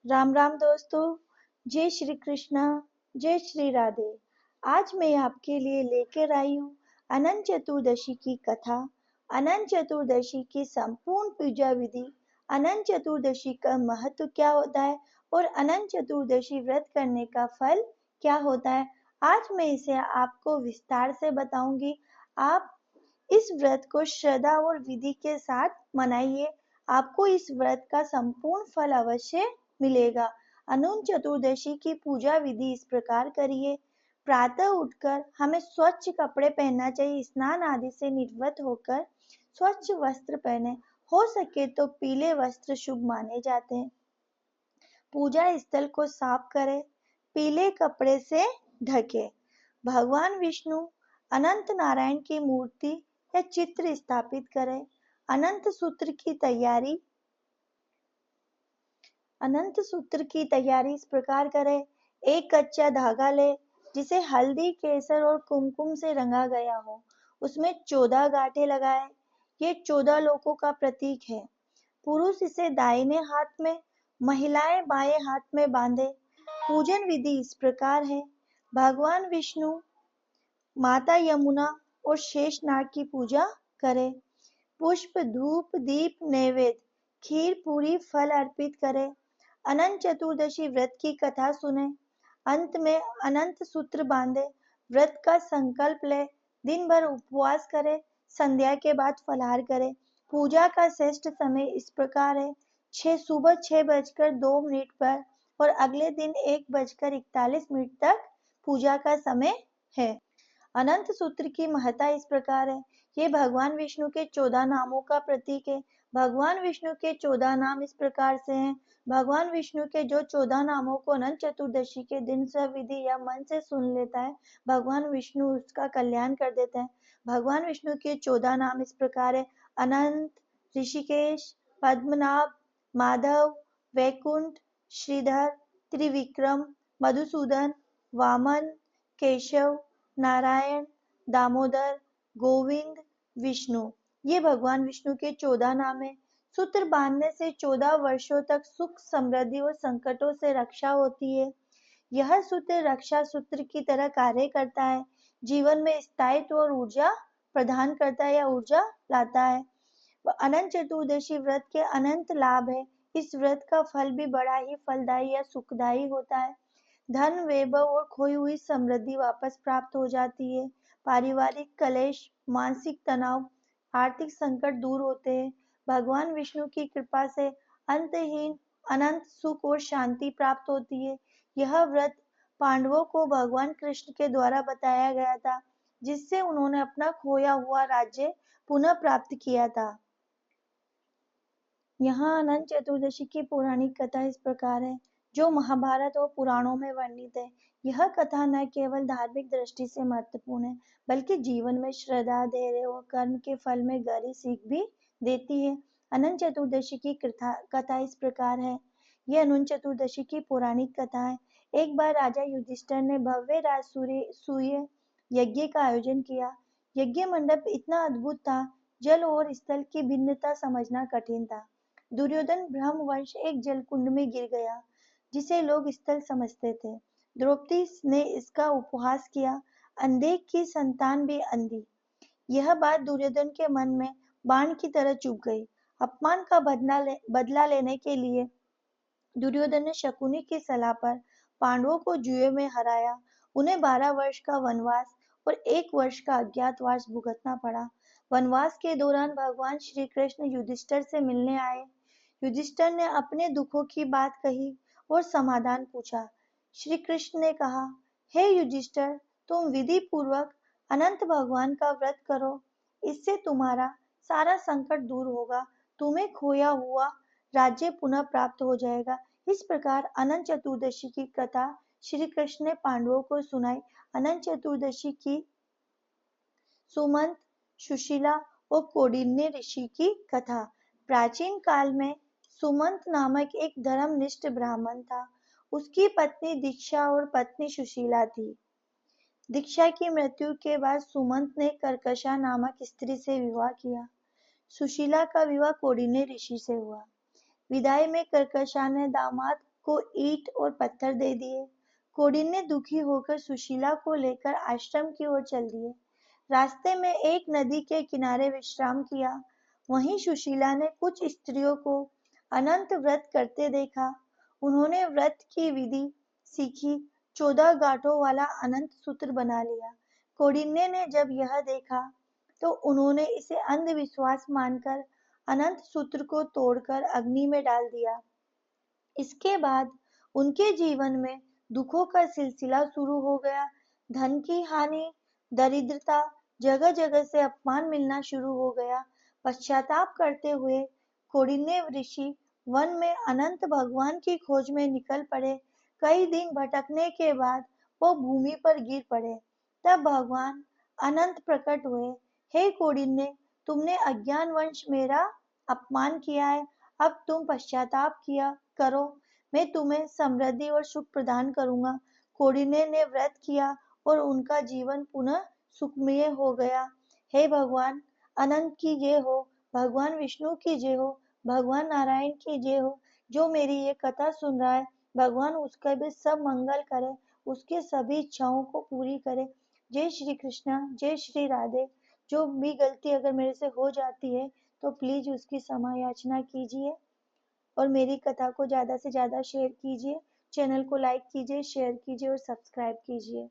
राम राम दोस्तों। जय श्री कृष्णा। जय श्री राधे। आज मैं आपके लिए लेकर आई हूँ अनंत चतुर्दशी की कथा। अनंत चतुर्दशी की संपूर्ण पूजा विधि, अनंत चतुर्दशी का महत्व क्या होता है और अनंत चतुर्दशी व्रत करने का फल क्या होता है, आज मैं इसे आपको विस्तार से बताऊंगी। आप इस व्रत को श्रद्धा और विधि के साथ मनाइए। आपको इस व्रत का संपूर्ण फल अवश्य मिलेगा। अनंत चतुर्दशी की पूजा विधि इस प्रकार करिए। प्रातः उठकर हमें स्वच्छ कपड़े पहनना चाहिए। स्नान आदि से निवृत्त होकर स्वच्छ वस्त्र पहने। हो सके तो पीले वस्त्र शुभ माने जाते हैं। पूजा स्थल को साफ करें, पीले कपड़े से ढके। भगवान विष्णु अनंत नारायण की मूर्ति या चित्र स्थापित करें। अनंत सूत्र की तैयारी अनंत सूत्र की तैयारी इस प्रकार करें। एक कच्चा धागा ले जिसे हल्दी, केसर और कुमकुम से रंगा गया हो। उसमें 14 गांठें लगाएं। ये 14 लोकों का प्रतीक है। पुरुष इसे दाहिने हाथ में, महिलाएं बाएं हाथ में बांधे। पूजन विधि इस प्रकार है। भगवान विष्णु, माता यमुना और शेषनाग की पूजा करें। पुष्प, धूप, दीप, नैवेद्य, खीर, पूरी, फल अर्पित करें। अनंत चतुर्दशी व्रत की कथा सुने। अंत में अनंत सूत्र बांधे। व्रत का संकल्प ले। दिन भर उपवास करे। संध्या के बाद फलाहार करे। पूजा का श्रेष्ठ समय इस प्रकार है। सुबह 6:02 पर और अगले दिन 1:41 तक पूजा का समय है। अनंत सूत्र की महत्ता इस प्रकार है। ये भगवान विष्णु के 14 नामों का प्रतीक है। भगवान विष्णु के 14 नाम इस प्रकार से हैं। भगवान विष्णु के जो 14 नामों को अनंत चतुर्दशी के दिन सविधि या मन से सुन लेता है, भगवान विष्णु उसका कल्याण कर देते हैं। भगवान विष्णु के 14 नाम इस प्रकार है। अनंत, ऋषिकेश, पद्मनाभ, माधव, वैकुंठ, श्रीधर, त्रिविक्रम, मधुसूदन, वामन, केशव, नारायण, दामोदर, गोविंद, विष्णु। ये भगवान विष्णु के 14 नाम है। सूत्र बांधने से 14 वर्षों तक सुख, समृद्धि और संकटों से रक्षा होती है। यह सूत्र रक्षा सूत्र की तरह कार्य करता है। जीवन में स्थायित्व और ऊर्जा प्रदान करता है या ऊर्जा लाता है। अनंत चतुर्दशी व्रत के अनंत लाभ है। इस व्रत का फल भी बड़ा ही फलदायी या सुखदायी होता है। धन, वैभव और खोई हुई समृद्धि वापस प्राप्त हो जाती है। पारिवारिक कलेश, मानसिक तनाव, आर्थिक संकट दूर होते हैं। भगवान विष्णु की कृपा से अंतहीन अनंत सुख और शांति प्राप्त होती है। यह व्रत पांडवों को भगवान कृष्ण के द्वारा बताया गया था, जिससे उन्होंने अपना खोया हुआ राज्य पुनः प्राप्त किया था। यहाँ अनंत चतुर्दशी की पौराणिक कथा इस प्रकार है, जो महाभारत और पुराणों में वर्णित है। यह कथा न केवल धार्मिक दृष्टि से महत्वपूर्ण है, बल्कि जीवन में श्रद्धा, धैर्य और कर्म के फल में गहरी सीख भी देती है। अनंत चतुर्दशी की कथा इस प्रकार है। यह अनंत चतुर्दशी की पौराणिक कथा है। एक बार राजा युधिष्ठिर ने भव्य राजसूय यज्ञ का आयोजन किया। यज्ञ मंडप इतना अद्भुत था, जल और स्थल की भिन्नता समझना कठिन था। दुर्योधन भ्रमवश एक जलकुंड में गिर गया, जिसे लोग स्थल समझते थे। द्रौपदी ने इसका उपहास किया, अंधे की संतान भी अंधी। यह बात दुर्योधन के मन में बाण की तरह चुभ गई। अपमान का बदला लेने के लिए दुर्योधन ने शकुनी की सलाह पर पांडवों को जुए में हराया। उन्हें 12 वर्ष का वनवास और 1 वर्ष का अज्ञातवास भुगतना पड़ा। वनवास के दौरान भगवान श्री कृष्ण युधिष्ठिर से मिलने आए। युधिष्ठिर ने अपने दुखों की बात कही और समाधान पूछा। श्री कृष्ण ने कहा, हे युधिष्ठिर, तुम विधि पूर्वक अनंत भगवान का व्रत करो। इससे तुम्हारा सारा संकट दूर होगा। तुम्हें खोया हुआ राज्य पुनः प्राप्त हो जाएगा। इस प्रकार अनंत चतुर्दशी की कथा श्री कृष्ण ने पांडवों को सुनाई। अनंत चतुर्दशी की सुमंत, सुशीला और कौंडिन्य ऋषि की कथा। प्राचीन काल में सुमंत नामक एक धर्मनिष्ठ ब्राह्मण था। उसकी पत्नी दीक्षा और पत्नी सुशीला थी। दीक्षा की मृत्यु के बाद सुमंत ने कर्कशा नामक स्त्री से विवाह किया। सुशीला का विवाह कौंडिन्य ऋषि से हुआ। विदाई में कर्कशा ने दामाद को ईंट और पत्थर दे दिए। कौंडिन्य दुखी होकर सुशीला को लेकर आश्रम की ओर चल दिए। रास्ते में एक नदी के किनारे विश्राम किया। वहीं सुशीला ने कुछ स्त्रियों को अनंत व्रत करते देखा। उन्होंने व्रत की विधि सीखी, 14 गांठों वाला अनंत सूत्र बना लिया। कौंडिन्य ने जब यह देखा तो उन्होंने इसे अंधविश्वास मानकर अनंत सूत्र को तोड़कर अग्नि में डाल दिया। इसके बाद उनके जीवन में दुखों का सिलसिला शुरू हो गया। धन की हानि, दरिद्रता, जगह जगह से अपमान मिलना शुरू हो गया। पश्चाताप करते हुए कौंडिन्य ऋषि वन में अनंत भगवान की खोज में निकल पड़े। कई दिन भटकने के बाद वो भूमि पर गिर पड़े। तब भगवान अनंत प्रकट हुए। हे कौंडिन्य, तुमने अज्ञानवश मेरा अपमान किया है। अब तुम पश्चाताप किया करो, मैं तुम्हें समृद्धि और सुख प्रदान करूंगा। कौंडिन्य ने व्रत किया और उनका जीवन पुनः सुखमय हो गया। हे भगवान अनंत की जय हो, भगवान विष्णु की जय हो, भगवान नारायण की जय हो। जो मेरी ये कथा सुन रहा है, भगवान उसका भी सब मंगल करे, उसके सभी इच्छाओं को पूरी करे। जय श्री कृष्णा, जय श्री राधे। जो भी गलती अगर मेरे से हो जाती है तो प्लीज उसकी क्षमा याचना कीजिए और मेरी कथा को ज़्यादा से ज़्यादा शेयर कीजिए। चैनल को लाइक कीजिए, शेयर कीजिए और सब्सक्राइब कीजिए।